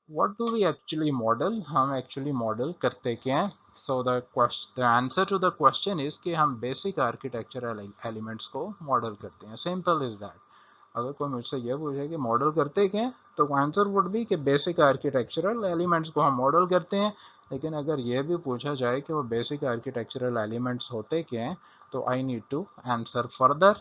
What do we actually model, हम actually model करते क्या हैं? So the answer to the question is कि हम बेसिक आर्किटेक्चरल एलिमेंट्स को मॉडल करते हैं, सिंपल इज दैट। अगर कोई मुझसे ये पूछे कि मॉडल करते क्या हैं, तो आंसर वुड बी कि बेसिक आर्किटेक्चरल एलिमेंट्स को हम मॉडल करते हैं। लेकिन अगर ये भी पूछा जाए कि वो बेसिक आर्किटेक्चरल एलिमेंट्स होते क्या हैं, तो I need to answer further.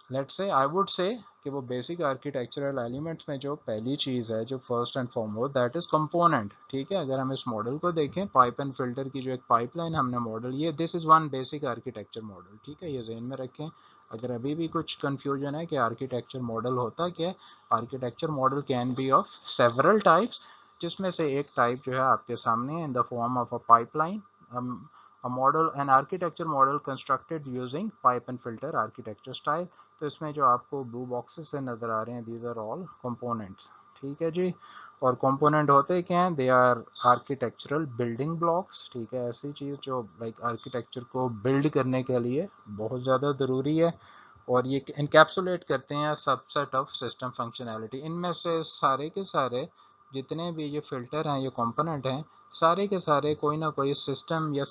Let's say I would say कि वो बेसिक आर्किटेक्चरल एलिमेंट्स में जो पहली चीज़ है, जो first and foremost, that is component. ठीक है, अगर हम इस मॉडल को देखें, पाइप एंड फिल्टर की जो एक पाइपलाइन हमने मॉडल, ये this is one basic architecture model. ठीक है, ये जहन में रखें। अगर अभी भी कुछ कंफ्यूजन है कि आर्किटेक्चर मॉडल होता क्या है, architecture model can be of several types, जिसमें से एक टाइप जो है आपके सामने इन the form of a pipeline, a model, an architecture model constructed using pipe and filter architecture style। तो इसमें जो आपको ब्लू बॉक्सेस से नज़र आ रहे हैं, दीज आर ऑल कंपोनेंट्स। ठीक है जी। और कंपोनेंट होते क्या हैं? They are architectural building blocks. ठीक है, ऐसी चीज़ जो लाइक आर्किटेक्चर को बिल्ड करने के लिए बहुत ज़्यादा ज़रूरी है। और ये इनकैप्सुलेट करते हैं सबसेट ऑफ सिस्टम फंक्शनैलिटी। इनमें से सारे के सारे जितने भी ये फिल्टर हैं, ये कंपोनेंट हैं, सारे के सारे कोई ना कोई सिस्टम या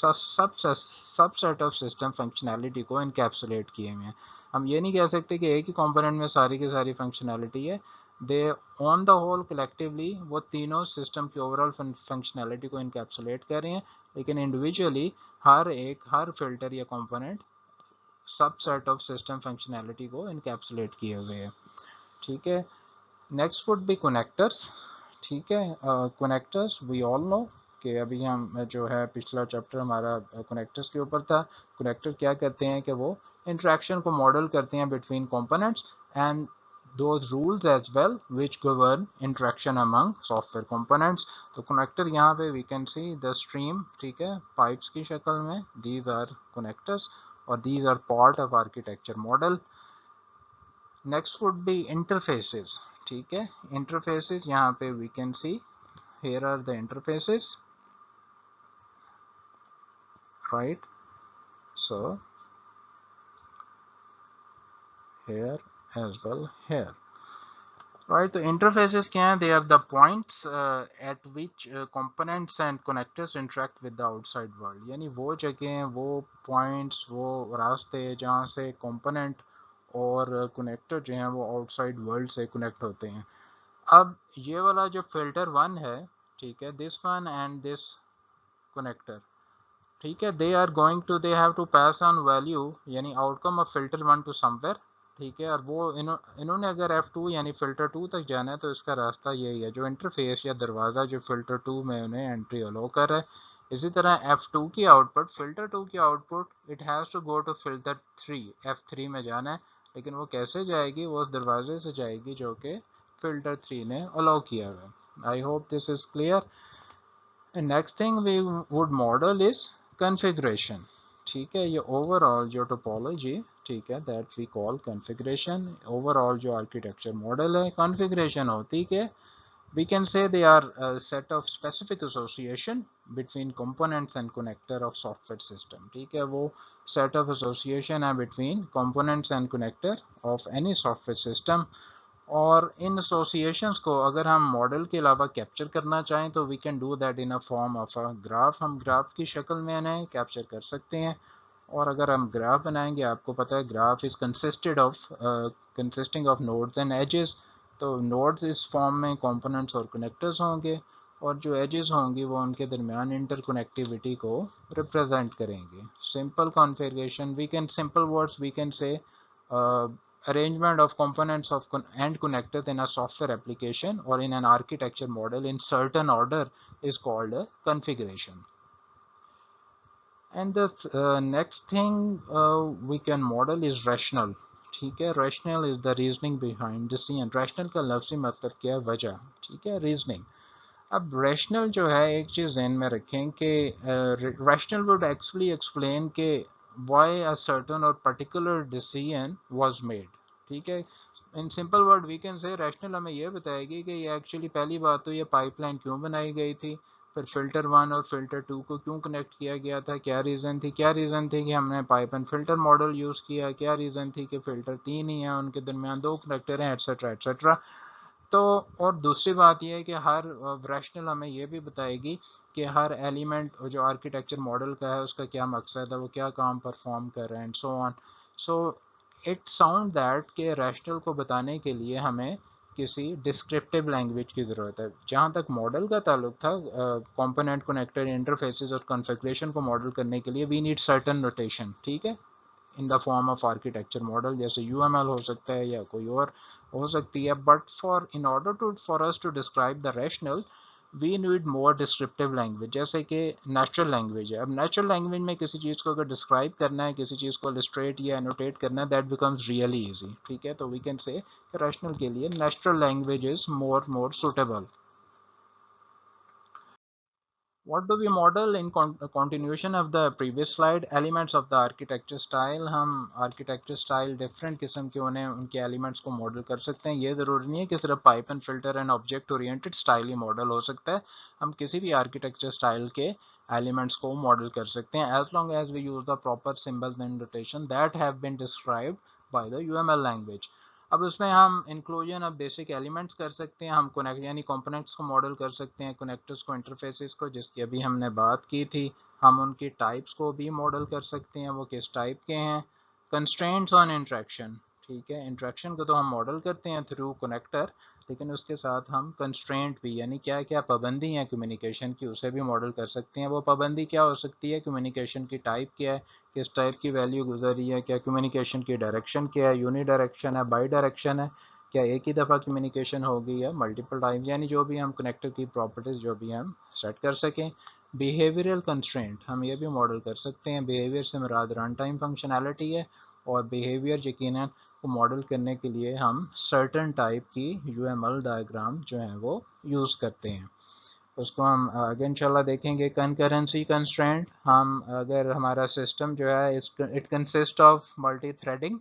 सबसेट ऑफ सिस्टम फंक्शनैलिटी को इनकैप्सुलेट किए हुए हैं। हम ये नहीं कह सकते कि एक ही कंपोनेंट में सारी की सारी फंक्शनैलिटी है। दे ऑन द होल कलेक्टिवली वो तीनों सिस्टम की ओवरऑल फंक्शनैलिटी को इनकैप्सुलेट कर रहे हैं, लेकिन इंडिविजुअली हर फिल्टर या component subset of system functionality को इनकैप्सुलेट किए हुए हैं। ठीक है, नेक्स्ट वुड बी कनेक्टर्स। ठीक है, कनेक्टर्स वी ऑल नो कि अभी हम जो है पिछला चैप्टर हमारा कनेक्टर्स के ऊपर था। कनेक्टर क्या करते हैं कि वो इंटरेक्शन को मॉडल करते हैं between components and those rules as well which govern interaction among software components। तो कनेक्टर यहाँ पे we can see the stream, ठीक है, पाइप्स की शक्ल में, these are connectors और these are part of architecture model। Next would be interfaces. ठीक है, इंटरफेसेस यहाँ पे we can see, here are the interfaces, right? So here as well here, right? तो interfaces क्या हैं? They are the points at which components and connectors interact with the outside world। यानी वो जगह, वो points, वो रास्ते जहाँ से component और connector जो हैं वो outside world से connect होते हैं। अब ये वाला जो फिल्टर वन है, ठीक है, this one and this connector, ठीक है, they are going to, they have to pass on value यानी outcome of filter one to somewhere. ठीक है, और वो इन्होंने अगर F2 यानी फिल्टर टू तक जाना है, तो इसका रास्ता यही है, जो इंटरफेस या दरवाज़ा जो फिल्टर टू में उन्हें एंट्री अलो कर रहा है। इसी तरह F2 की आउटपुट, फिल्टर टू की output, it has to go to filter three, F3 में जाना है। लेकिन वो कैसे जाएगी? वो उस दरवाजे से जाएगी जो कि फिल्टर थ्री ने अलाउ किया हुआ है। I hope this is clear. And next thing we would model is configuration. ठीक है, ये ओवरऑल जो टोपोलॉजी, ठीक है, that we call configuration. Overall जो आर्किटेक्चर मॉडल है, कॉन्फ़िगरेशन होती है, we can say they are a set of specific association between components and connector of software system। ठीक है, वो set of association है between components and connector of any software system। और इन associations को अगर हम मॉडल के अलावा कैप्चर करना चाहें, तो we can do that in a form of a graph. हम ग्राफ की शक्ल में इन्हें कैप्चर कर सकते हैं। और अगर हम ग्राफ बनाएंगे, आपको पता है graph is consisting of nodes and edges. तो नोड्स इस फॉर्म में कंपोनेंट्स और कनेक्टर्स होंगे, और जो एजेस होंगी वो उनके दरमियान इंटरकनेक्टिविटी को रिप्रेजेंट करेंगे। Simple configuration, we can simple words we can say arrangement of components of and connectors in a software application or in an architecture model in certain order is called a configuration। And the next thing we can model is rational। ठीक है, rational is the reasoning behind decision। rational का लफ्ज़ी मतलब क्या है? वजह। ठीक है, reasoning। अब rational जो है, एक चीज़ ध्यान में रखें कि rational would actually explain कि why a certain or particular decision was made। ठीक है, in simple word we can say rational हमें यह बताएगी कि ये एक्चुअली पहली बात तो ये पाइपलाइन क्यों बनाई गई थी, फिर फिल्टर वन और फिल्टर टू को क्यों कनेक्ट किया गया था, क्या रीज़न थी, क्या रीज़न थी कि हमने pipe and filter model use किया, क्या रीज़न थी कि फिल्टर तीन ही हैं, उनके दरमियान दो कनेक्टर हैं, एट्सेट्रा एट्सेट्रा। तो और दूसरी बात यह है कि हर रैशनल हमें यह भी बताएगी कि हर एलिमेंट जो आर्किटेक्चर मॉडल का है उसका क्या मकसद है, वो क्या काम परफॉर्म कर रहे हैं and so on. So it sound that कि रैशनल को बताने के लिए हमें किसी डिस्क्रिप्टिव लैंग्वेज की ज़रूरत है। जहाँ तक मॉडल का ताल्लुक था, कंपोनेंट कनेक्टर इंटरफेसेस और कॉन्फ़िगरेशन को मॉडल करने के लिए वी नीड सर्टेन नोटेशन, ठीक है, in the form of architecture model, जैसे यूएमएल हो सकता है या कोई और हो सकती है। But for in order to for us to describe the rational we need more descriptive language, जैसे कि नेचुरल लैंग्वेज है। अब नेचुरल लैंग्वेज में किसी चीज़ को अगर डिस्क्राइब करना है, किसी चीज़ को इलस्ट्रेट या एनोटेट करना है, दैट बिकम्स रियली ईजी, ठीक है। तो वी कैन से रैशनल के लिए natural language is more suitable. What do we model in continuation of the previous slide? Elements of the architecture style। हम architecture style different किस्म के उन्हें उनके elements को मॉडल कर सकते हैं। ये ज़रूरी नहीं है कि सिर्फ pipe and filter and object oriented style ही मॉडल हो सकता है। हम किसी भी आर्किटेक्चर स्टाइल के एलिमेंट्स को मॉडल कर सकते हैं as long as we use the proper symbols and notation that have been described by the UML language. अब उसमें हम इंक्लूजन ऑफ बेसिक एलिमेंट्स कर सकते हैं, हम कनेक्ट यानी कंपोनेंट्स को मॉडल कर सकते हैं, कनेक्टर्स को, इंटरफेसेस को, जिसकी अभी हमने बात की थी। हम उनकी टाइप्स को भी मॉडल कर सकते हैं, वो किस टाइप के हैं। कंस्ट्रेंट्स ऑन इंट्रैक्शन, ठीक है, इंट्रैक्शन को तो हम मॉडल करते हैं थ्रू कनेक्टर, लेकिन उसके साथ हम कंस्ट्रेंट भी यानी क्या क्या पाबंदी है कम्युनिकेशन की, उसे भी मॉडल कर सकते हैं। वो पाबंदी क्या हो सकती है, कम्युनिकेशन की टाइप क्या है, किस टाइप की वैल्यू गुजर रही है, क्या कम्युनिकेशन की डायरेक्शन क्या है, यूनी डायरेक्शन है, बाई डायरेक्शन है, क्या एक ही दफ़ा कम्युनिकेशन होगी या मल्टीपल टाइम, यानी जो भी हम कनेक्टर की प्रॉपर्टीज़ जो भी हम सेट कर सकें। बिहेवियरल कंस्ट्रेंट हम ये भी मॉडल कर सकते हैं। बिहेवियर से मुराद रन टाइम फंक्शनैलिटी है, और बिहेवियर यकीनन को मॉडल करने के लिए हम सर्टन टाइप की यूएमएल डायग्राम जो है वो यूज़ करते हैं। उसको हम आगे इंशाल्लाह देखेंगे। कंकरेंसी कंस्ट्रेंट, हम अगर हमारा सिस्टम जो है it consist of multi threading,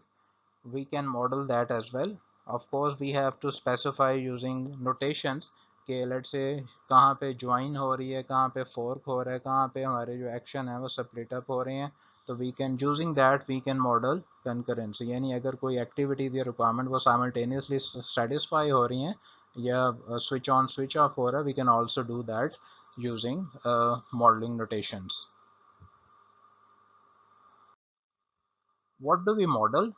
we can model that as well. Of course we have to specify using notations कि let's say कहाँ पे ज्वाइन हो रही है, कहाँ पे फोर्क हो रहा है, कहाँ पे हमारे जो एक्शन है वो स्प्लिट अप हो रहे हैं। तो we can using that we can model concurrency, यानी अगर कोई एक्टिविटीज या रिक्वायरमेंट वो साइमल्टेनियसली सेटिस्फाई हो रही हैं या स्विच ऑन स्विच ऑफ हो रहा है, we can also do that using modelling notations. What do we model,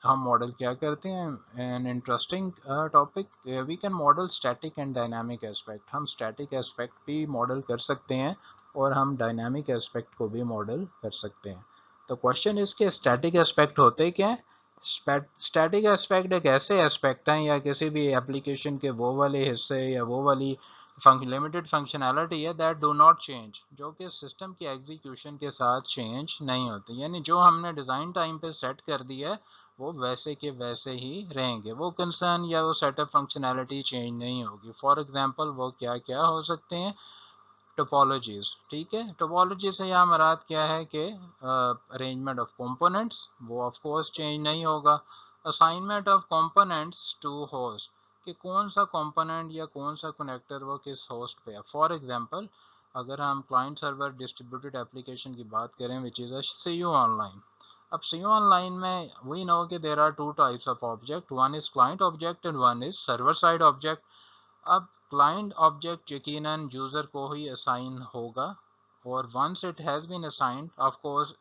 हम मॉडल क्या करते हैं। An interesting topic, we can model static and dynamic aspect. हम स्टैटिक एस्पेक्ट भी मॉडल कर सकते हैं और हम डायनामिक एस्पेक्ट को भी मॉडल कर सकते हैं। तो क्वेश्चन इसके स्टैटिक एस्पेक्ट होते क्या हैं। स्टैटिक एस्पेक्ट एक ऐसे एस्पेक्ट हैं या किसी भी एप्लीकेशन के वो वाले हिस्से या वो वाली लिमिटेड फंक्शनैलिटी है दैट डू नॉट चेंज, जो कि सिस्टम की एग्जीक्यूशन के साथ चेंज नहीं होती, यानी जो हमने डिज़ाइन टाइम पे सेट कर दिया है वो वैसे के वैसे ही रहेंगे, वो कंसर्न या वो सेटअप फंक्शनैलिटी चेंज नहीं होगी। फॉर एग्जांपल वो क्या क्या हो सकते हैं, टोपोलॉजीज, ठीक है। टोपोलॉजी से यहाँ मराद क्या है कि अरेंजमेंट ऑफ कंपोनेंट्स, वो ऑफ कोर्स चेंज नहीं होगा। Assignment of components to host, कि कौन सा कंपोनेंट या कौन सा कनेक्टर वो किस होस्ट पे है। फॉर एग्जांपल अगर हम क्लाइंट सर्वर डिस्ट्रीब्यूटेड एप्लीकेशन की बात करें which is a CU online. अब सीयू ऑनलाइन में we know that there are two types of object, one is client object and one is server side object. अब client object यकीनन user को ही assign होगा, और once it has been assigned of course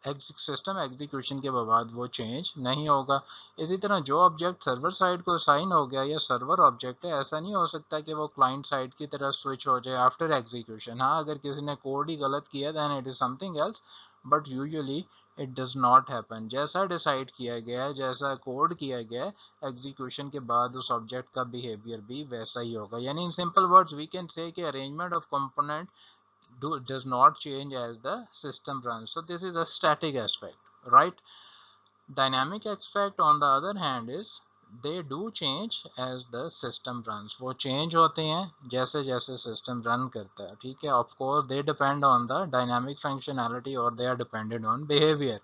system execution के बाद वो change नहीं होगा। इसी तरह जो ऑब्जेक्ट सर्वर साइड को असाइन हो गया या सर्वर ऑब्जेक्ट है, ऐसा नहीं हो सकता कि वो क्लाइंट साइड की तरफ स्विच हो जाए आफ्टर एग्जीक्यूशन। हाँ, अगर किसी ने कोड ही गलत किया then it is something else, but usually it does not happen. जैसा डिसाइड किया गया है, जैसा कोड किया गया है, एग्जीक्यूशन के बाद उस ऑब्जेक्ट का बिहेवियर भी वैसा ही होगा। यानी in simple words we can say कि arrangement of component does not change as the system runs. So this is a static aspect, right? Dynamic aspect on the other hand is they do change as the system runs. वो change होते हैं जैसे जैसे system run करता है, ठीक है। Of course they depend on the dynamic functionality or they are dependent on behavior.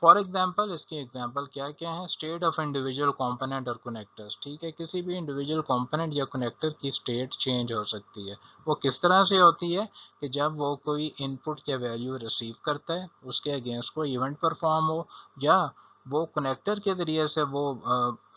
For example इसके एग्जाम्पल क्या क्या है, स्टेट ऑफ इंडिविजुअल कंपोनेंट और कनेक्टर्स, ठीक है। किसी भी इंडिविजुअल कंपोनेंट या कनेक्टर की स्टेट चेंज हो सकती है। वो किस तरह से होती है कि जब वो कोई इनपुट या वैल्यू रिसीव करता है, उसके अगेंस्ट कोई इवेंट परफॉर्म हो, या वो कनेक्टर के ज़रिए से वो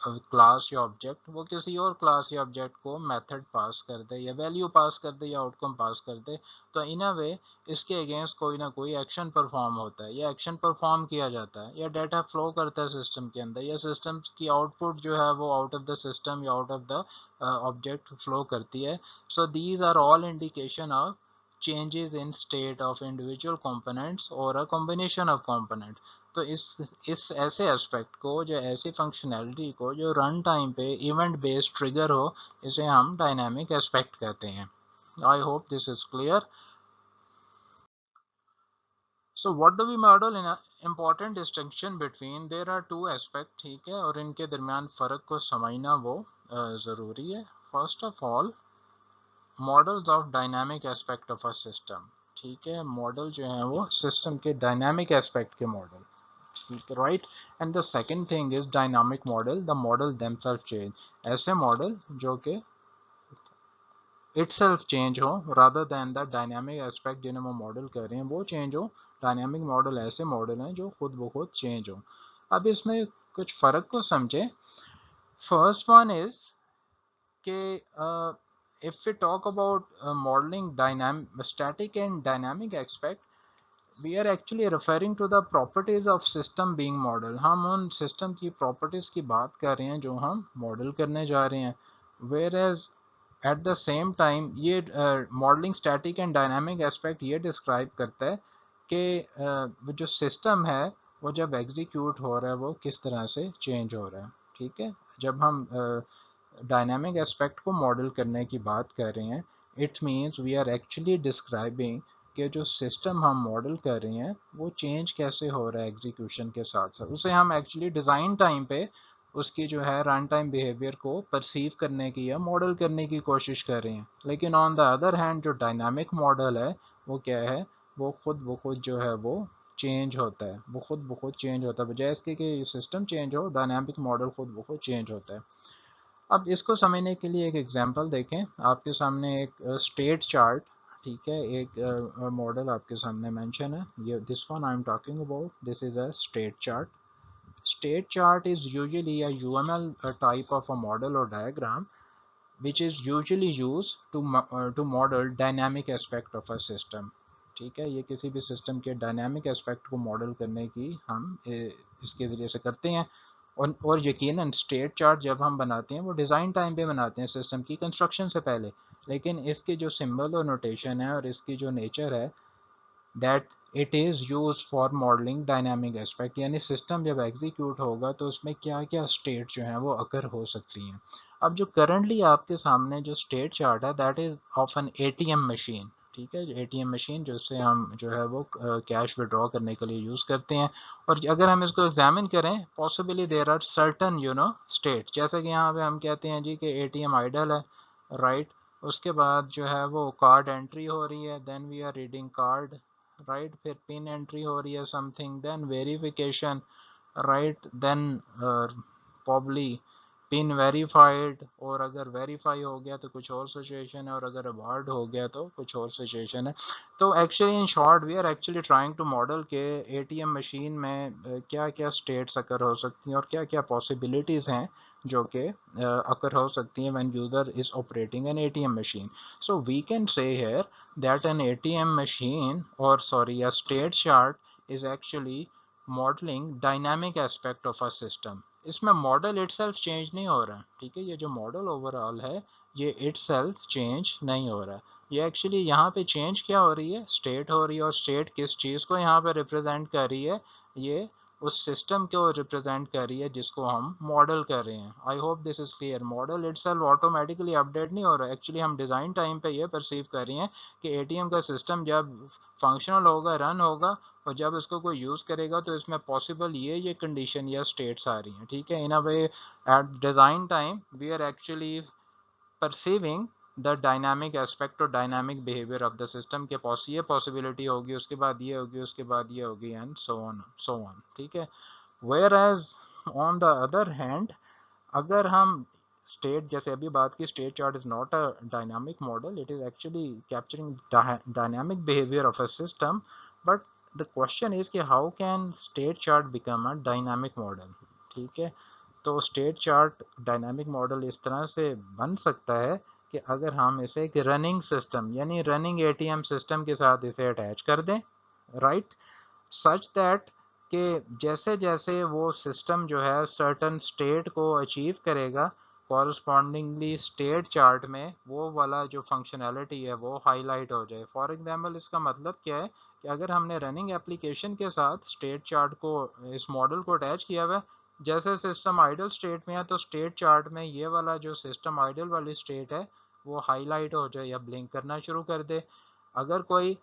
क्लास या ऑब्जेक्ट वो किसी और क्लास या ऑब्जेक्ट को मेथड पास कर दे या वैल्यू पास कर दे या आउटकम पास कर दे, तो इन अ वे इसके अगेंस्ट कोई ना कोई एक्शन परफॉर्म होता है या एक्शन परफॉर्म किया जाता है या डाटा फ्लो करता है सिस्टम के अंदर या सिस्टम की आउटपुट जो है वो आउट ऑफ द सिस्टम या out of the object flow करती है. So these are all indication of changes in state of individual components or a combination of component. तो इस ऐसे एस्पेक्ट को, जो ऐसी फंक्शनैलिटी को जो रन टाइम पे इवेंट बेस्ड ट्रिगर हो, इसे हम डायनामिक एस्पेक्ट कहते हैं. I hope this is clear. So what do we model in important distinction between there are two aspect, ठीक है, और इनके दरमियान फ़र्क को समझना वो ज़रूरी है. First of all, models of dynamic aspect of a system, ठीक है, मॉडल जो है वो सिस्टम के डायनामिक एस्पेक्ट के मॉडल, ठीक है, right. And the second thing is dynamic model, the model themselves change, ऐसे मॉडल जो कि इटसेल्फ चेंज हो rather than the dynamic aspect जिन्हें वो मॉडल कर रहे हैं वो चेंज हो. डायनामिक मॉडल ऐसे मॉडल हैं जो खुद ब खुद चेंज हो. अब इसमें कुछ फ़र्क को समझे. फर्स्ट वन इज कि if we talk about modeling dynamic static and dynamic aspect, we are actually referring to the properties of system being model. हम उन सिस्टम की प्रॉपर्टीज की बात कर रहे हैं जो हम मॉडल करने जा रहे हैं. whereas at the same time ये modelling static and dynamic aspect ये डिस्क्राइब करता है कि जो सिस्टम है वो जब एग्जीक्यूट हो रहा है वो किस तरह से चेंज हो रहा है. ठीक है, जब हम डायनामिक एस्पेक्ट को मॉडल करने की बात कर रहे हैं, it means we are actually describing कि जो सिस्टम हम मॉडल कर रहे हैं वो चेंज कैसे हो रहा है एग्जीक्यूशन के साथ साथ. उसे हम एक्चुअली डिज़ाइन टाइम पे उसकी जो है रन टाइम बिहेवियर को परसीव करने की या मॉडल करने की कोशिश कर रहे हैं. लेकिन ऑन द अदर हैंड जो डायनामिक मॉडल है वो क्या है, वो खुद ब खुद जो है वो चेंज होता है, वो खुद ब खुद चेंज होता है. बजाय इसके कि सिस्टम चेंज हो, डायनामिक मॉडल खुद ब खुद चेंज होता है. अब इसको समझने के लिए एक एग्जांपल देखें. आपके सामने एक स्टेट चार्ट, ठीक है, एक मॉडल आपके सामने मेंशन है. ये this one I am talking about, this is a state chart. State chart is usually a UML type of a model or diagram which is usually used to model dynamic aspect of a system. ठीक है, ये किसी भी system के dynamic aspect को model करने की हम इसके ज़रिए से करते हैं. और यकीनन स्टेट चार्ट जब हम बनाते हैं वो डिज़ाइन टाइम पे बनाते हैं सिस्टम की कंस्ट्रक्शन से पहले. लेकिन इसके जो सिंबल और नोटेशन है और इसकी जो नेचर है, that it is use for modelling dynamic aspect, यानी सिस्टम जब एग्जीक्यूट होगा तो उसमें क्या क्या स्टेट जो हैं वो अकर हो सकती हैं. अब जो करंटली आपके सामने जो स्टेट चार्ट है that is of N ATM machine. ठीक है, एटीएम मशीन जिससे हम जो है वो कैश विड्रॉ करने के लिए यूज़ करते हैं. और अगर हम इसको एग्जामिन करें, possibly there are certain state, जैसे कि यहाँ पे हम कहते हैं जी कि एटीएम आइडल है, राइट. उसके बाद जो है वो कार्ड एंट्री हो रही है, then we are reading card, right. फिर पिन एंट्री हो रही है something, then verification, right. Then probably pin verified, और अगर वेरीफाई हो गया तो कुछ और सिचुएशन है, और अगर अवार्ड हो गया तो कुछ और सिचुएशन है. तो actually in short we are actually trying to model के एटीएम मशीन में क्या क्या स्टेट्स अकर हो सकती हैं और क्या क्या पॉसिबिलिटीज़ हैं जो कि अकर हो सकती हैं when user is operating an ATM machine. So we can say here that an ATM machine, or sorry, a state chart is actually modeling dynamic aspect of a system. इसमें मॉडल इटसेल्फ चेंज नहीं हो रहा. ठीक है, ये जो model overall है ये इटसेल्फ चेंज नहीं हो रहा. ये एक्चुअली यहाँ पे चेंज क्या हो रही है, स्टेट हो रही है. और स्टेट किस चीज़ को यहाँ पे रिप्रेजेंट कर रही है, ये उस सिस्टम को रिप्रेजेंट कर रही है जिसको हम मॉडल कर रहे हैं. I hope this is clear. Model itself automatically update नहीं हो रहा. एक्चुअली हम डिज़ाइन टाइम पे ये परसीव कर रहे हैं कि एटीएम का सिस्टम जब फंक्शनल होगा, रन होगा, और जब इसको कोई यूज़ करेगा तो इसमें पॉसिबल ये कंडीशन या स्टेट्स आ रही हैं. ठीक है, in a way at design time we are actually perceiving the dynamic aspect और dynamic behaviour of the system के पास ये पॉसिबिलिटी होगी, उसके बाद ये होगी, उसके बाद ये होगी, एंड सो ऑन. ठीक है. Whereas on the other hand, अगर हम स्टेट, जैसे अभी बात की, state chart is not a dynamic model, it is actually capturing dynamic behaviour of a system. But the question is कि how can state chart become a dynamic model. ठीक है, तो स्टेट चार्ट डायनामिक मॉडल इस तरह से बन सकता है कि अगर हम इसे एक रनिंग सिस्टम यानी रनिंग एटीएम सिस्टम के साथ इसे अटैच कर दें, राइट, सच दैट कि जैसे जैसे वो सिस्टम जो है सर्टन स्टेट को अचीव करेगा, कॉरस्पॉन्डिंगली स्टेट चार्ट में वो वाला जो फंक्शनैलिटी है वो हाईलाइट हो जाए। फॉर एग्जांपल इसका मतलब क्या है कि अगर हमने रनिंग एप्लीकेशन के साथ स्टेट चार्ट को, इस मॉडल को अटैच किया हुआ है, जैसे सिस्टम आइडल स्टेट में है तो स्टेट चार्ट में ये वाला जो सिस्टम आइडल वाली स्टेट है वो हाईलाइट हो जाए या ब्लिंक करना शुरू कर दे। अगर कोई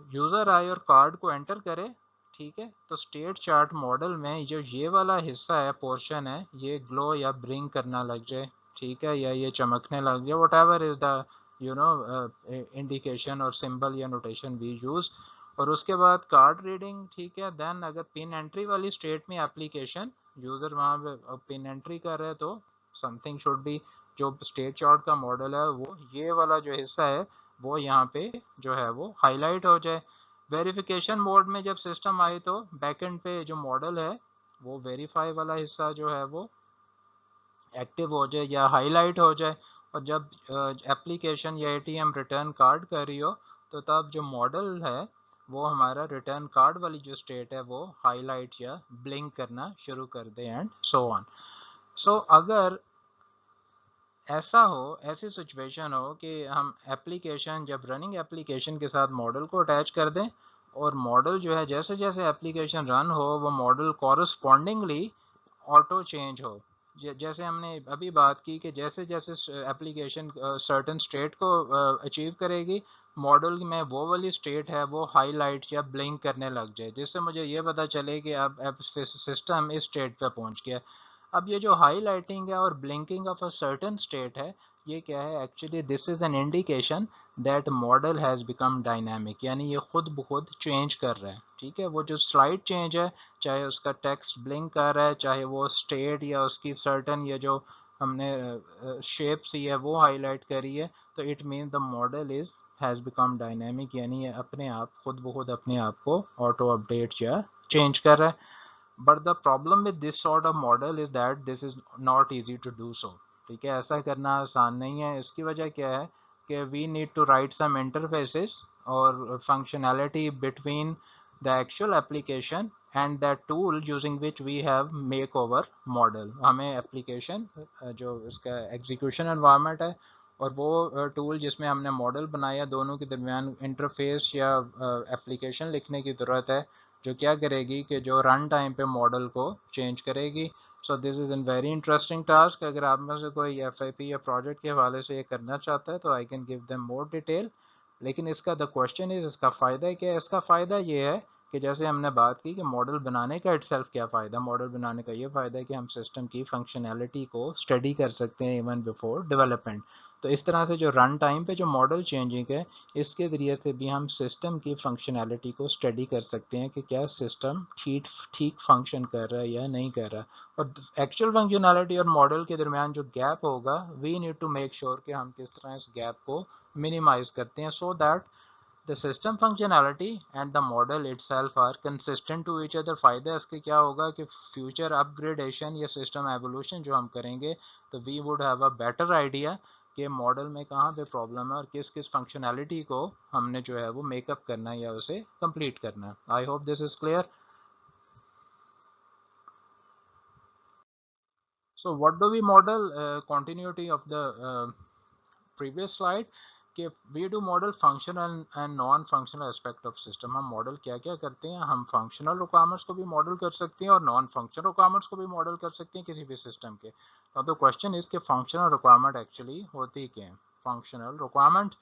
यूज़र आए और कार्ड को एंटर करे, ठीक है, तो स्टेट चार्ट मॉडल में जो ये वाला हिस्सा है, पोर्शन है, ये ग्लो या ब्रिंक करना लग जाए, ठीक है, या ये चमकने लग जाए, what ever is the indication और सिंबल या नोटेशन वी यूज़। और उसके बाद कार्ड रीडिंग, ठीक है, देन अगर पिन एंट्री वाली स्टेट में एप्लीकेशन यूज़र वहाँ पे पिन एंट्री कर रहे हैं तो समथिंग शुड बी, जो स्टेट चार्ट का मॉडल है वो ये वाला जो हिस्सा है वो यहाँ पे जो है वो हाईलाइट हो जाए। वेरिफिकेशन मोड में जब सिस्टम आए तो बैकएंड पे जो मॉडल है वो वेरीफाई वाला हिस्सा जो है वो एक्टिव हो जाए या हाईलाइट हो जाए। और जब एप्लीकेशन या एटीएम रिटर्न कार्ड कर रही हो तो तब जो मॉडल है वो हमारा रिटर्न कार्ड वाली जो स्टेट है वो हाईलाइट या ब्लिंक करना शुरू कर दे एंड सो ऑन। सो अगर ऐसा हो, ऐसी सिचुएशन हो कि हम एप्लीकेशन, जब रनिंग एप्लीकेशन के साथ मॉडल को अटैच कर दें और मॉडल जो है जैसे जैसे एप्लीकेशन रन हो वो मॉडल कॉरस्पॉन्डिंगली ऑटो चेंज हो। जैसे हमने अभी बात की कि जैसे जैसे एप्लीकेशन सर्टेन स्टेट को अचीव करेगी, मॉडल में वो वाली स्टेट है वो हाईलाइट या ब्लिंक करने लग जाए, जिससे मुझे ये पता चले कि अब सिस्टम इस स्टेट पे पहुंच गया। अब ये जो हाईलाइटिंग है और blinking of a certain state है, ये क्या है actually, this is an indication that model has become dynamic, यानी ये खुद ब खुद चेंज कर रहा है, ठीक है। वो जो स्लाइड चेंज है, चाहे उसका टेक्स्ट ब्लिंक कर रहा है, चाहे वो स्टेट या उसकी सर्टेन या जो हमने शेप सी है वो हाईलाइट करी है, तो it mean the model is has become dynamic, यानी ये अपने आप खुद ब खुद अपने आप को ऑटो अपडेट या चेंज कर रहा है। But the problem with this sort of model is that this is not easy to do so, ठीक है, ऐसा करना आसान नहीं है। इसकी वजह क्या है कि we need to write some interfaces और functionality between the actual application and that tool using which we have make over model. हमें एप्लीकेशन जो इसका एग्जीक्यूशन एनवायरनमेंट है और वो टूल जिसमें हमने मॉडल बनाया, दोनों के दरमियान इंटरफेस या एप्लीकेशन लिखने की ज़रूरत है जो क्या करेगी कि जो रन टाइम पे मॉडल को चेंज करेगी। So this is an very interesting task. अगर आप में से कोई एफआईपी या प्रोजेक्ट के हवाले से ये करना चाहता है तो I can give them more detail. लेकिन इसका द क्वेश्चन इज, इसका फ़ायदा क्या है? इसका फ़ायदा ये है कि जैसे हमने बात की कि मॉडल बनाने का इटसेल्फ क्या फ़ायदा, मॉडल बनाने का ये फ़ायदा है कि हम सिस्टम की फंक्शनैलिटी को स्टडी कर सकते हैं इवन बिफोर डेवलपमेंट। तो इस तरह से जो रन टाइम पे जो मॉडल चेंजिंग है, इसके ज़रिए से भी हम सिस्टम की फंक्शनैलिटी को स्टडी कर सकते हैं कि क्या सिस्टम ठीक ठीक फंक्शन कर रहा है या नहीं कर रहा। और एक्चुअल फंक्शनैलिटी और मॉडल के दरमियान जो गैप होगा, we need to make sure कि हम किस तरह इस गैप को मिनिमाइज करते हैं so that the system functionality and the model itself are consistent to each other। फ़ायदा इसके क्या होगा कि फ्यूचर अपग्रेडेशन या सिस्टम एवोल्यूशन जो हम करेंगे तो we would have a better idea कि मॉडल में कहाँ पे प्रॉब्लम है और किस किस फंक्शनैलिटी को हमने जो है वो मेकअप करना है या उसे कंप्लीट करना है। I hope this is clear. So what do we model? Continuity of the previous slide कि we do model functional and non functional aspect of system। हम मॉडल क्या क्या करते हैं, हम फंक्शनल रिक्वायरमेंट्स को भी मॉडल कर सकते हैं और नॉन फंक्शनल रिक्वायरमेंट्स को भी मॉडल कर सकते हैं किसी भी सिस्टम के। अब द क्वेश्चन इज कि फंक्शनल रिक्वायरमेंट एक्चुअली होती क्या है। फंक्शनल रिक्वायरमेंट,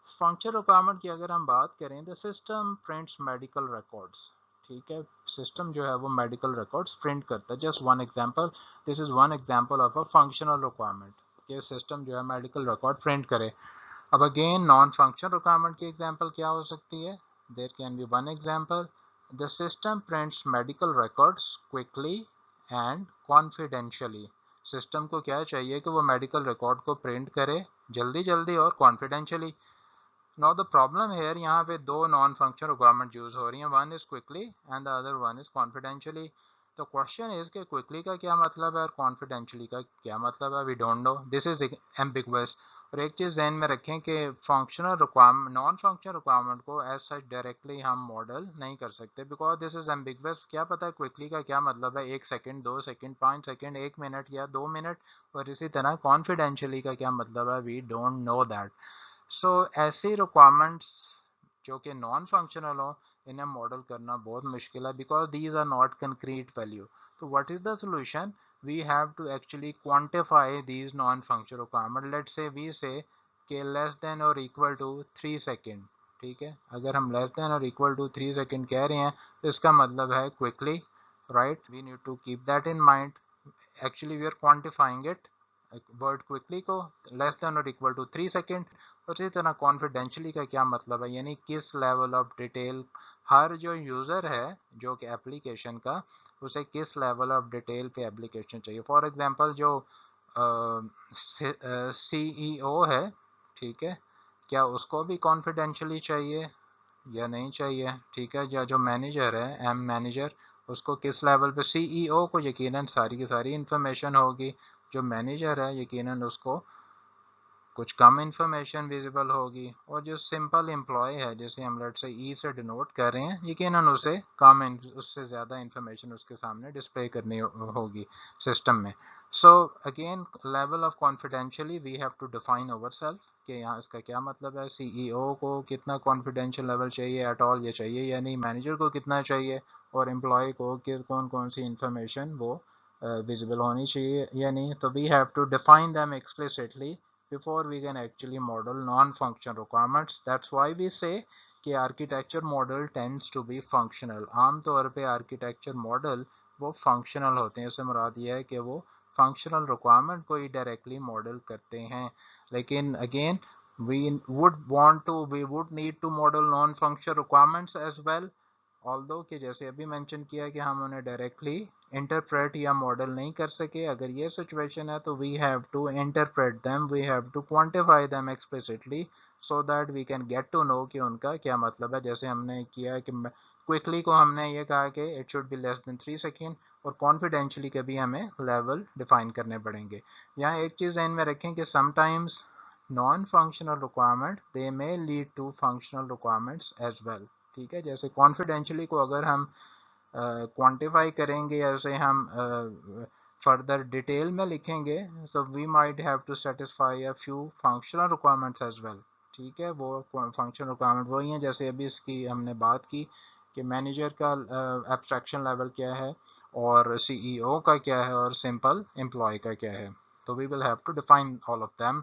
फंक्शनल रिक्वायरमेंट की अगर हम बात करें, the system prints medical records, ठीक है, सिस्टम जो है वो मेडिकल रिकॉर्ड्स प्रिंट करता है। Just one example, this is one example of a functional requirement कि सिस्टम जो है मेडिकल रिकॉर्ड प्रिंट करे। अब अगेन नॉन फंक्शनल रिक्वायरमेंट की एग्जांपल क्या हो सकती है? There can be one example, the system prints medical records quickly and confidentially. System को क्या चाहिए कि वो मेडिकल रिकॉर्ड को प्रिंट करे जल्दी जल्दी और confidentially. Now the problem here, यहाँ पे दो नॉन फंक्शनल रिक्वायरमेंट यूज हो रही हैं, one is quickly and the other one is confidentiality. तो क्वेश्चन इज कि क्विकली का क्या मतलब है और कॉन्फिडेंशियली का क्या मतलब है, we don't know, this is ambiguous. और एक चीज़ जहन में रखें कि functional requirement, non functional requirement को एज सच डायरेक्टली हम मॉडल नहीं कर सकते बिकॉज दिस इज एम्बिगुअस। क्या पता है क्विकली का क्या मतलब है, 1 सेकंड, 2 सेकंड, 5 सेकंड, 1 मिनट या 2 मिनट। और इसी तरह कॉन्फिडेंशियली का क्या मतलब है, वी डोंट नो दैट। सो ऐसी रिक्वायरमेंट्स जो कि नॉन फंक्शनल हो, इन्हें मॉडल करना बहुत मुश्किल है because these are not concrete value. तो what is the solution, we have to actually quantify these non-functional requirement. let's say we say कि less than or equal to 3 second. ठीक है, अगर हम less than or equal to 3 second कह रहे हैं तो इसका मतलब है quickly, right? we need to keep that in mind. actually we are quantifying it, word quickly को लेस देन और इक्वल टू 3 सेकेंड। और इसी तरह कॉन्फिडेंशियली का क्या मतलब है, यानी किस लेवल ऑफ डिटेल हर जो यूज़र है जो कि एप्लीकेशन का, उसे किस लेवल ऑफ डिटेल पे एप्लीकेशन चाहिए। फॉर एग्जांपल जो सीईओ है, ठीक है, क्या उसको भी कॉन्फिडेंशियली चाहिए या नहीं चाहिए? ठीक है, या जो मैनेजर है, एम मैनेजर, उसको किस लेवल पे, सीईओ को यकीनन सारी की सारी इंफॉर्मेशन होगी, जो मैनेजर है यकीनन उसको कुछ कम इंफॉर्मेशन विजिबल होगी, और जो सिंपल एम्प्लॉय है जिसे हम लेट से ई से डिनोट कर रहे हैं, यकीनन उसे कम, उससे ज़्यादा इंफॉर्मेशन उसके सामने डिस्प्ले करनी होगी सिस्टम में। So again level of confidentially we have to define our self कि यहाँ इसका क्या मतलब है, सीईओ को कितना कॉन्फिडेंशियल लेवल चाहिए एट ऑल, ये चाहिए या नहीं, मैनेजर को कितना चाहिए, और एम्प्लॉय को किस कौन कौन सी इंफॉर्मेशन वो विजिबल होनी चाहिए या नहीं। तो we have to define them explicitly before we can actually model non-functional requirements. That's why we say कि architecture model tends to be functional. आमतौर पे architecture model वो functional होते हैं, इससे मुराद ये है कि वो functional requirement को ही directly model करते हैं। लेकिन again we would need to model non-functional requirements as well, although कि जैसे अभी मेंशन किया कि हम उन्हें डायरेक्टली इंटरप्रेट या मॉडल नहीं कर सके। अगर ये सिचुएशन है तो we have to interpret them, we have to quantify them explicitly so that we can get to know कि उनका क्या मतलब है। जैसे हमने किया कि क्विकली को हमने ये कहा कि it should be less than 3 second, और कॉन्फिडेंशियली के भी हमें लेवल डिफाइन करने पड़ेंगे। यहाँ एक चीज़ ध्यान में रखें कि sometimes non functional requirement they may lead to functional requirements as well. ठीक है, जैसे कॉन्फिडेंशियली को अगर हम क्वांटिफाई करेंगे या उसे हम फर्दर डिटेल में लिखेंगे, so we might have to satisfy a few functional requirements as well। ठीक है, वो फंक्शनल रिक्वायरमेंट वही हैं जैसे अभी इसकी हमने बात की कि मैनेजर का एब्स्ट्रैक्शन लेवल क्या है, और सीईओ का क्या है, और सिंपल एम्प्लॉय का क्या है। तो we will have to define all of them